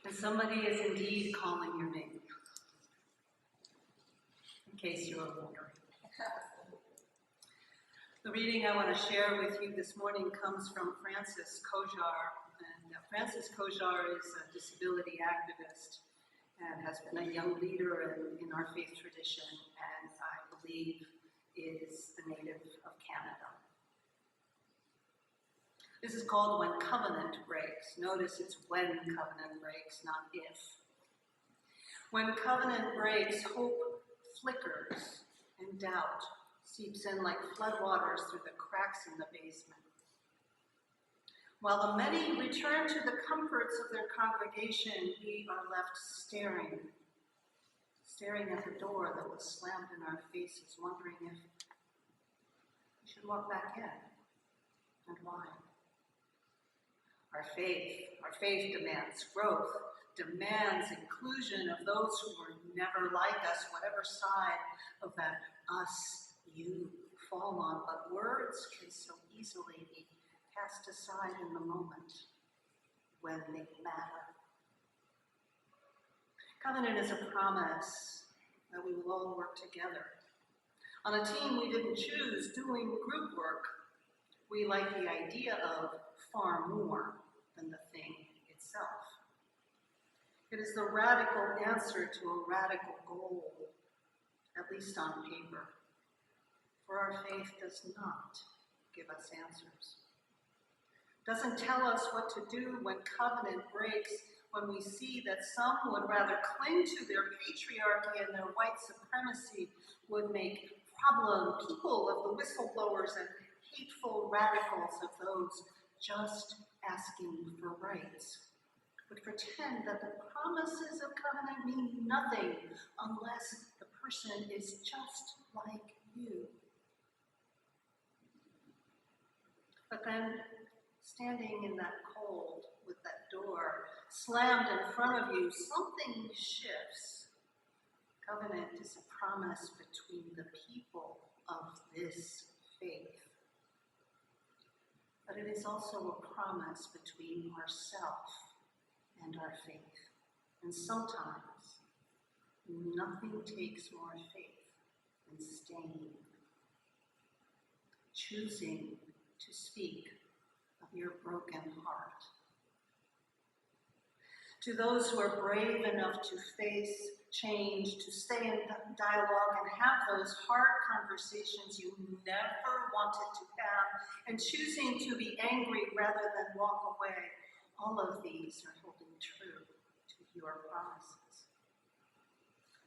And somebody is indeed calling your name, in case you were wondering. The reading I want to share with you this morning comes from Koziar. And Francis Koziar is a disability activist and has been a young leader in our faith tradition, and I believe is a native of Canada. This is called When Covenant Breaks. Notice it's when covenant breaks, not if. When covenant breaks, hope flickers and doubt seeps in like floodwaters through the cracks in the basement. While the many return to the comforts of their congregation, we are left staring at the door that was slammed in our faces, wondering if we should walk back in, and why. Our faith demands growth, demands inclusion of those who were never like us, whatever side of that us you fall on, but words can so easily be cast aside in the moment when they matter. Covenant is a promise that we will all work together. On a team we didn't choose, doing group work, we like the idea of far more than the thing itself. It is the radical answer to a radical goal, at least on paper. For our faith does not give us answers. Doesn't tell us what to do when covenant breaks, when we see that some would rather cling to their patriarchy and their white supremacy, would make problem people of the whistleblowers and hateful radicals of those just asking for rights, would pretend that the promises of covenant mean nothing unless the person is just like you. But then, standing in that cold with that door slammed in front of you, something shifts. Covenant is a promise between the people of this faith. But it is also a promise between ourselves and our faith. And sometimes, nothing takes more faith than staying, choosing to speak of your broken heart. To those who are brave enough to face change, to stay in dialogue and have those hard conversations you never wanted to have, and choosing to be angry rather than walk away, all of these are holding true to your promises.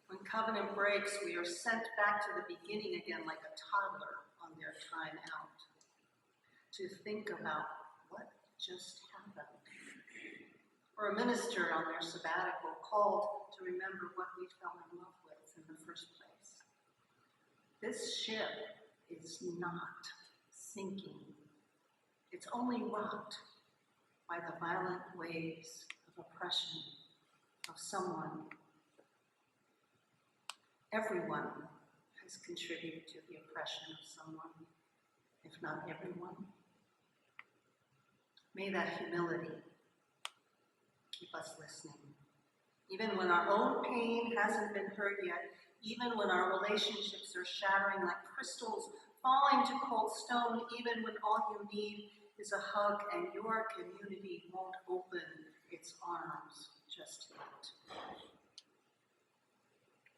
When covenant breaks, we are sent back to the beginning again like a toddler on their time out, to think about what just happened. Or a minister on their sabbatical called to remember what we fell in love with in the first place. This ship is not sinking. It's only rocked by the violent waves of oppression of someone. Everyone has contributed to the oppression of someone, if not everyone. May that humility keep us listening. Even when our own pain hasn't been heard yet, even when our relationships are shattering like crystals falling to cold stone, even when all you need is a hug and your community won't open its arms just yet.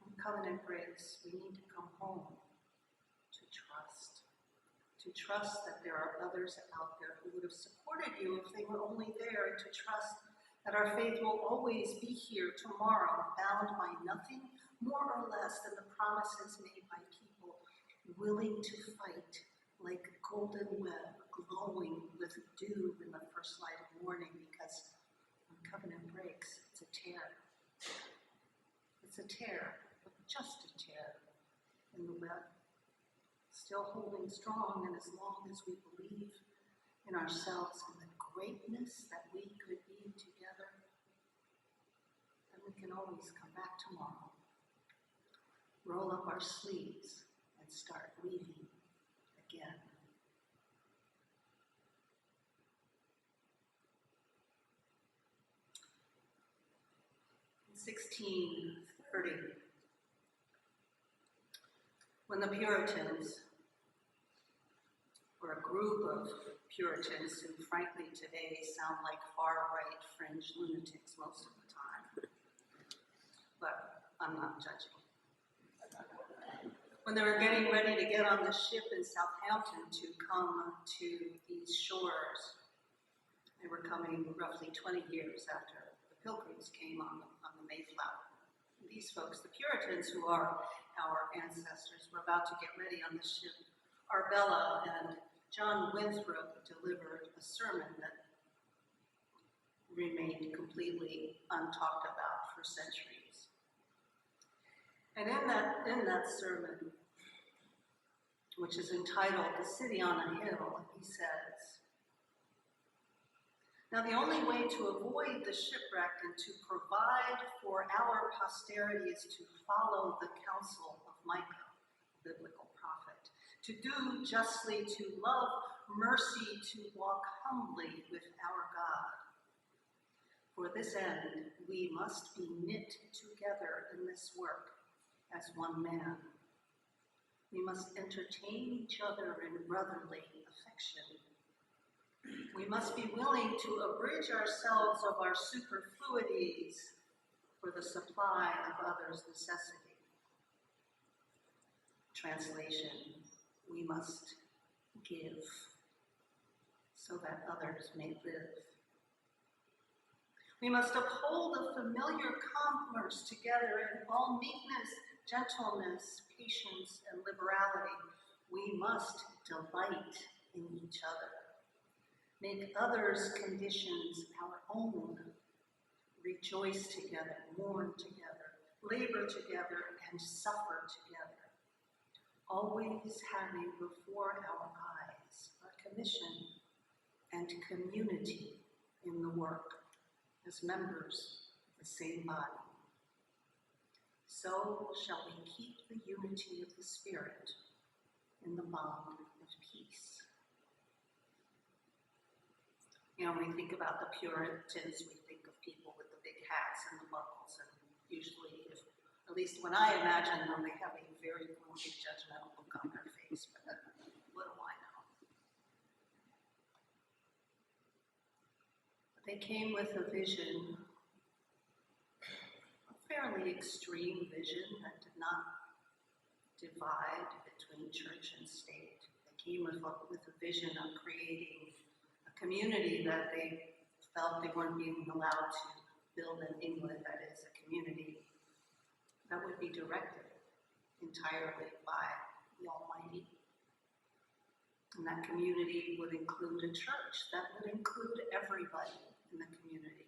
When covenant breaks, we need to come home to trust. To trust that there are others out there who would have supported you if they were only there, and to trust that our faith will always be here tomorrow, bound by nothing more or less than the promises made by people willing to fight like a golden web glowing with dew in the first light of morning, because when covenant breaks, it's a tear. It's a tear, but just a tear in the web, still holding strong, and as long as we believe in ourselves and the greatness that we could be together, then we can always come back tomorrow, roll up our sleeves, and start weaving again. 1630, when the Puritans, or a group of Puritans who frankly today sound like far-right fringe lunatics most of the time, but I'm not judging. When they were getting ready to get on the ship in Southampton to come to these shores, they were coming roughly 20 years after the Pilgrims came on the Mayflower. These folks, the Puritans, who are our ancestors, were about to get ready on the ship. Arbella and John Winthrop delivered a sermon that remained completely untalked about for centuries. And in that sermon, which is entitled "The City on a Hill," he says, "Now the only way to avoid the shipwreck and to provide for our posterity is to follow the counsel of Micah, biblical prophet, to do justly, to love mercy, to walk humbly with our God. For this end, we must be knit together in this work as one man. We must entertain each other in brotherly affection. We must be willing to abridge ourselves of our superfluities for the supply of others' necessity." Translation: we must give so that others may live. We must uphold a familiar commerce together in all meekness, gentleness, patience, and liberality. We must delight in each other, make others' conditions our own, rejoice together, mourn together, labor together, and suffer together, always having before our eyes our commission and community in the work as members of the same body. So shall we keep the unity of the Spirit in the bond of peace. You know, when we think about the Puritans, we think of people with the big hats and the buckles, and usually, at least when I imagine them, they have a very gloomy, judgmental look on their face, but what do I know? But they came with a vision, a fairly extreme vision that did not divide between church and state. They came with a vision of creating a community that they felt they weren't being allowed to build in England, that is, a community that would be directed entirely by the Almighty. And that community would include a church that would include everybody in the community.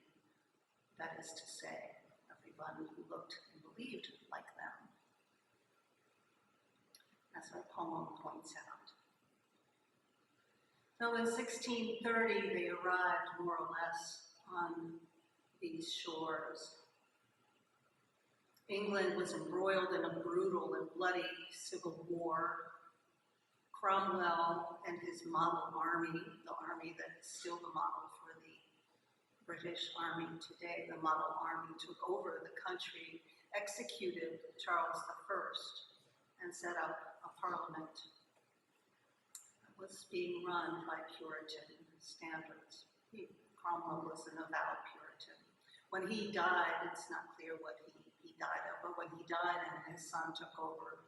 That is to say, everyone who looked and believed like them, as our poem points out. So in 1630, they arrived more or less on these shores. England was embroiled in a brutal and bloody civil war. Cromwell and his model army, the army that is still the model for the British Army today, the model army took over the country, executed Charles I, and set up a parliament that was being run by Puritan standards. Cromwell was an avowed Puritan. When he died, it's not clear what he died of, but when he died and his son took over,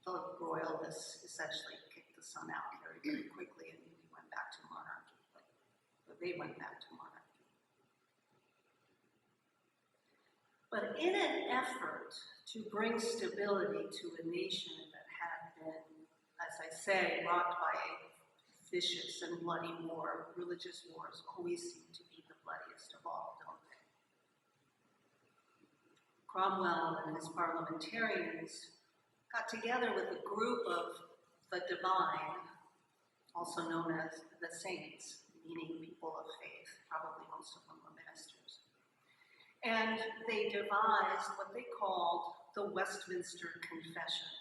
the royalists essentially kicked the son out very, very quickly, and he went back to monarchy. But they went back to monarchy. But in an effort to bring stability to a nation that had been, as I say, rocked by a vicious and bloody war, religious wars always seem to be the bloodiest of all, don't they? Cromwell and his parliamentarians got together with a group of the divine, also known as the saints, meaning people of faith, probably most of them were ministers. And they devised what they called the Westminster Confession.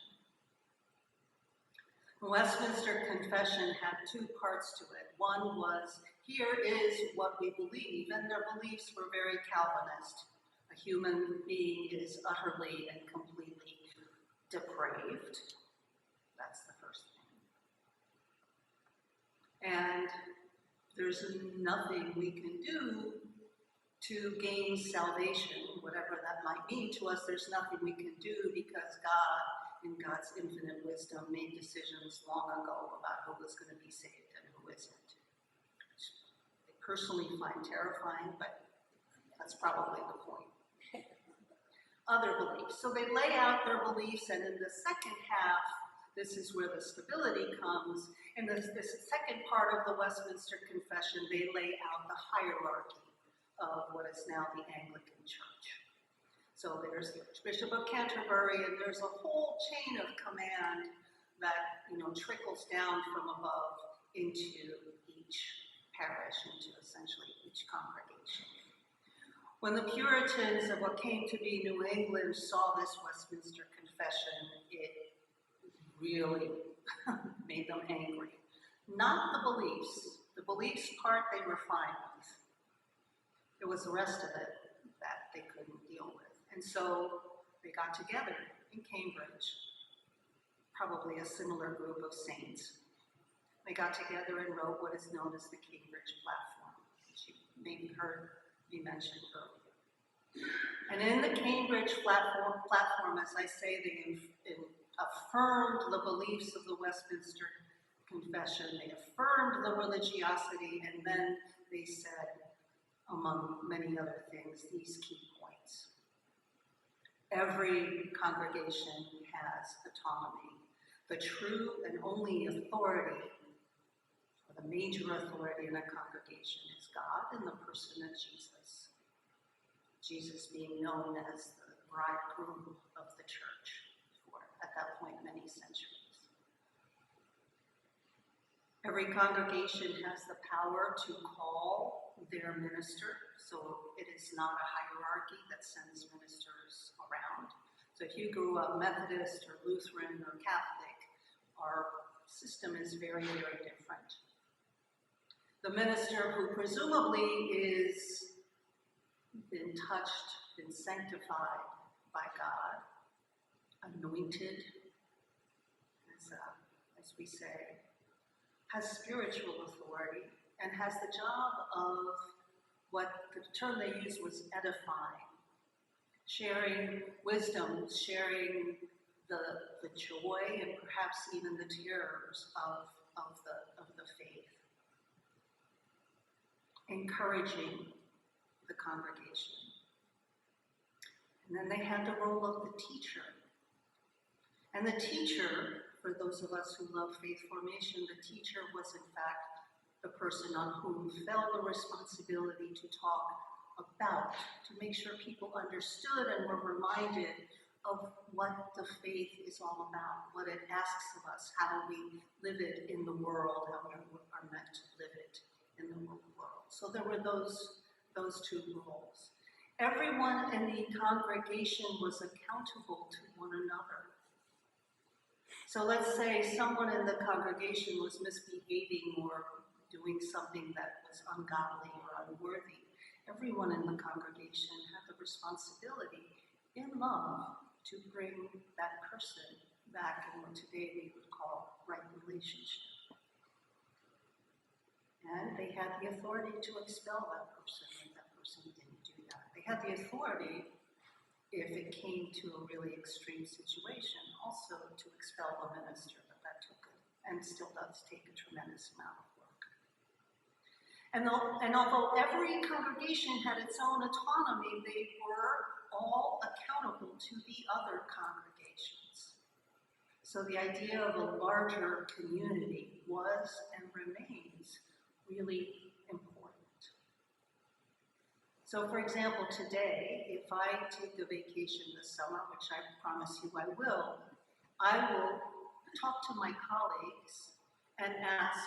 The Westminster Confession had two parts to it. One was, here is what we believe, and their beliefs were very Calvinist. A human being is utterly and completely depraved. That's the first thing. And there's nothing we can do to gain salvation, whatever that might mean to us. There's nothing we can do because God, in God's infinite wisdom, made decisions long ago about who was going to be saved and who isn't. Which I personally find terrifying, but that's probably the point. Other beliefs. So they lay out their beliefs, and in the second half, this is where the stability comes. In this second part of the Westminster Confession, they lay out the hierarchy of what is now the Anglican Church. So there's the Archbishop of Canterbury, and there's a whole chain of command that, trickles down from above into each parish, into essentially each congregation. When the Puritans of what came to be New England saw this Westminster Confession, it really made them angry. Not the beliefs. The beliefs part they were fine with. It was the rest of it that they couldn't deal with. And so they got together in Cambridge, probably a similar group of saints. They got together and wrote what is known as the Cambridge Platform, which you maybe heard me mention earlier. And in the Cambridge platform, as I say, they affirmed the beliefs of the Westminster Confession, they affirmed the religiosity, and then they said, among many other things, these key points. Every congregation has autonomy. The true and only authority, or the major authority in a congregation, is God in the person of Jesus. Jesus being known as the bridegroom of the church for, at that point, many centuries. Every congregation has the power to call their minister, so it is not a hierarchy that sends ministers around. So if you grew up Methodist or Lutheran or Catholic, our system is very, very different. The minister who presumably is been touched, been sanctified by God, anointed, as we say, has spiritual authority, and has the job of what the term they used was edifying, sharing wisdom, sharing the joy and perhaps even the terrors of the faith, encouraging the congregation. And then they had the role of the teacher. And the teacher, for those of us who love faith formation, the teacher was in fact the person on whom fell the responsibility to talk about, to make sure people understood and were reminded of what the faith is all about, what it asks of us, how we live it in the world, how we are meant to live it in the world. So there were those two roles. Everyone in the congregation was accountable to one another. So let's say someone in the congregation was misbehaving or doing something that was ungodly or unworthy. Everyone in the congregation had the responsibility, in love, to bring that person back in what today we would call right relationship. And they had the authority to expel that person if that person didn't do that. They had the authority, if it came to a really extreme situation, also to expel the minister, but that took it, and still does take a tremendous amount of work. And although every congregation had its own autonomy, they were all accountable to the other congregations. So the idea of a larger community was and remains really important. So for example, today, if I take a vacation this summer, which I promise you I will talk to my colleagues and ask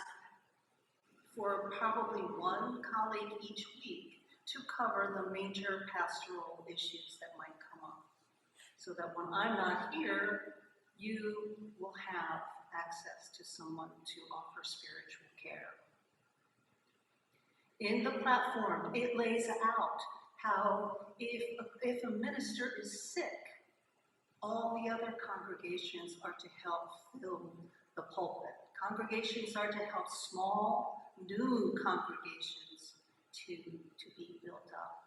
for probably one colleague each week to cover the major pastoral issues that might come up, so that when I'm not here, you will have access to someone to offer spiritual care. In the platform, it lays out how if a minister is sick, all the other congregations are to help fill the pulpit. Congregations are to help small, new congregations to be built up.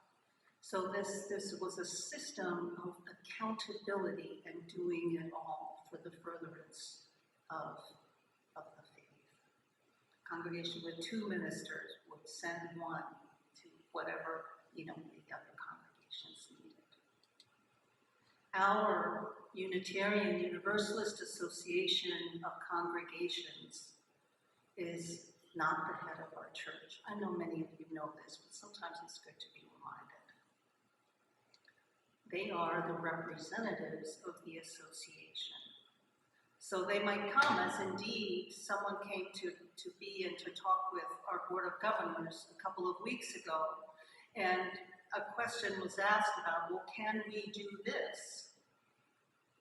So this was a system of accountability and doing it all for the furtherance of the faith. Congregation with 2 ministers would send one to whatever, the other congregations needed. Our Unitarian Universalist Association of Congregations is not the head of our church. I know many of you know this, but sometimes it's good to be reminded. They are the representatives of the association. So they might come, as indeed someone came to be and to talk with our Board of Governors a couple of weeks ago, and a question was asked about, well, can we do this?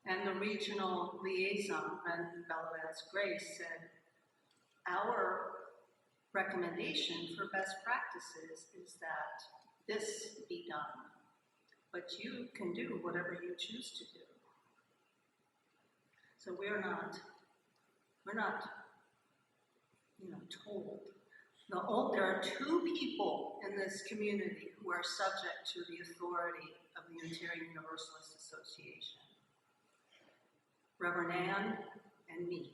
And the regional liaison, Bella Vance Grace, said, our recommendation for best practices is that this be done, but you can do whatever you choose to do. So we're not told. There are 2 people in this community who are subject to the authority of the Unitarian Universalist Association. Reverend Ann and me.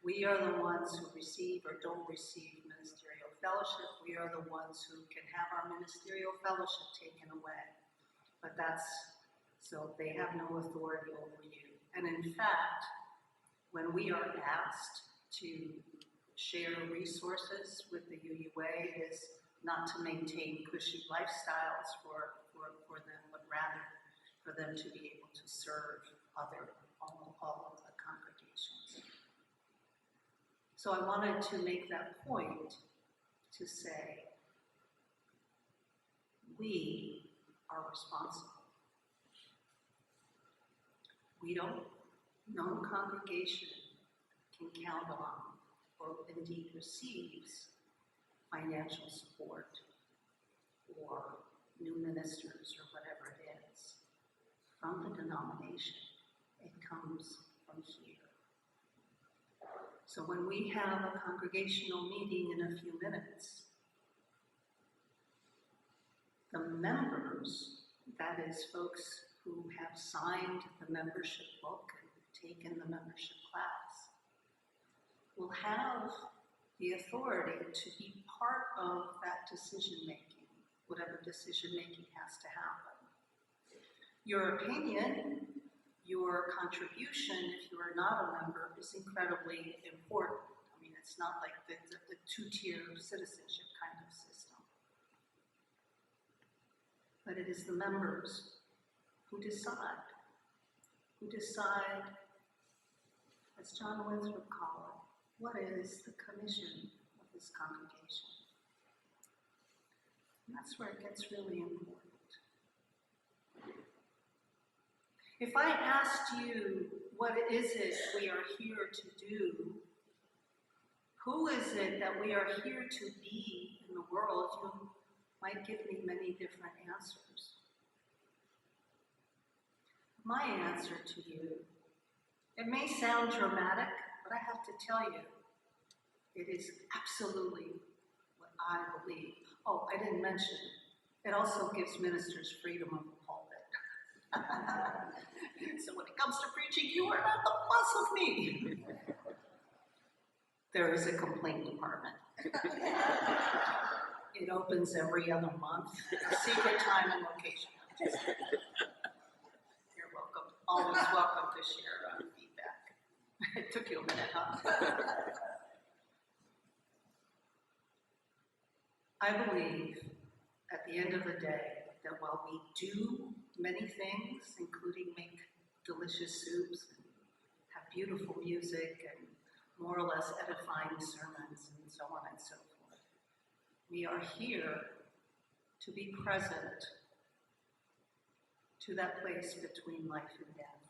We are the ones who receive or don't receive ministerial fellowship. We are the ones who can have our ministerial fellowship taken away. But so they have no authority over you. And in fact, when we are asked to share resources with the UUA, it is not to maintain cushy lifestyles for them, but rather for them to be able to serve all of the congregations. So I wanted to make that point to say, we are responsible. No congregation can count on or indeed receives financial support or new ministers or whatever it is from the denomination. It comes from here. So when we have a congregational meeting in a few minutes, the members, that is folks who have signed the membership book and taken the membership class, will have the authority to be part of that decision-making, whatever decision-making has to happen. Your opinion, your contribution, if you are not a member, is incredibly important. I mean, it's not like the 2-tier citizenship kind of system. But it is the members who decide, as John Winthrop called it, what is the commission of this congregation? And that's where it gets really important. If I asked you, what is it we are here to do? Who is it that we are here to be in the world? You might give me many different answers. My answer to you, it may sound dramatic, but I have to tell you, it is absolutely what I believe. Oh, I didn't mention, it also gives ministers freedom of the pulpit. So when it comes to preaching, you are not the boss of me. There is a complaint department. It opens every other month, secret time and location. You're welcome, always welcome to share feedback. It took you a minute, huh? I believe, at the end of the day, that while we do many things, including make delicious soups, and have beautiful music, and more or less edifying sermons, and so on and so forth, we are here to be present to that place between life and death,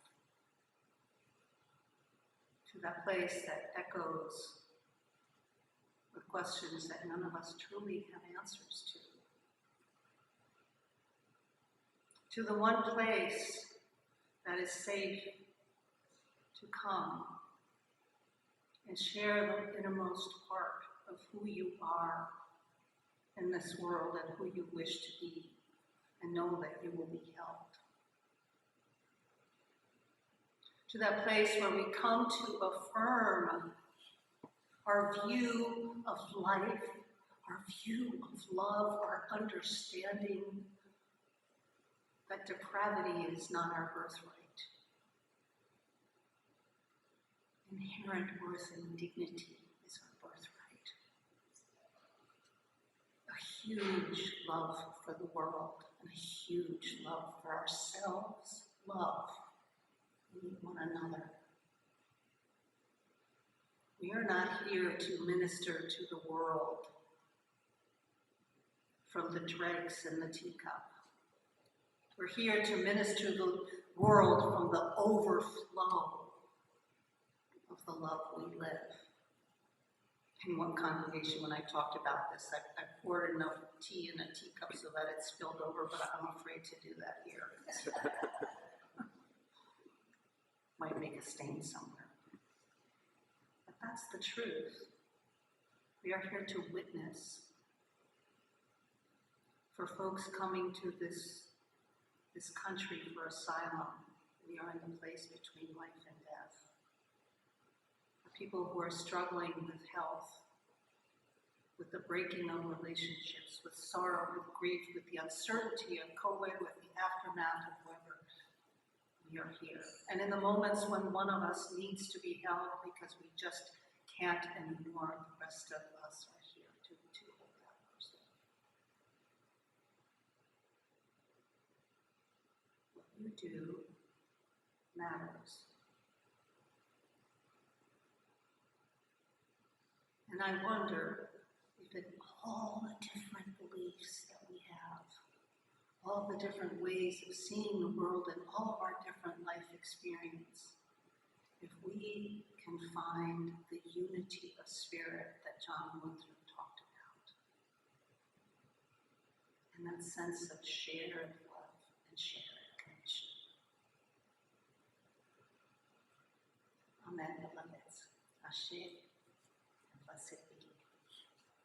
to that place that echoes with questions that none of us truly have answers to. to the one place that is safe to come and share the innermost part of who you are in this world and who you wish to be, and know that you will be held. To that place where we come to affirm our view of life, our view of love, our understanding that depravity is not our birthright. Inherent worth and dignity is our birthright. A huge love for the world and a huge love for ourselves. Love. We need one another. We are not here to minister to the world from the dregs and the teacup. We're here to minister to the world from the overflow of the love we live. In one congregation, when I talked about this, I poured enough tea in a teacup so that it spilled over, but I'm afraid to do that here. Might make a stain somewhere. But that's the truth. We are here to witness for folks coming to this country for asylum. We are in the place between life and death. For people who are struggling with health, with the breaking of relationships, with sorrow, with grief, with the uncertainty of COVID, with the aftermath of weather, we are here. And in the moments when one of us needs to be held because we just can't anymore, the rest of us are here to hold that person. What you do matters. And I wonder if in all the different beliefs that we have, all the different ways of seeing the world and all of our different life experience, if we can find the unity of spirit that John Luther talked about, and that sense of shared love and shared connection. Amen, beloveds. Ashe.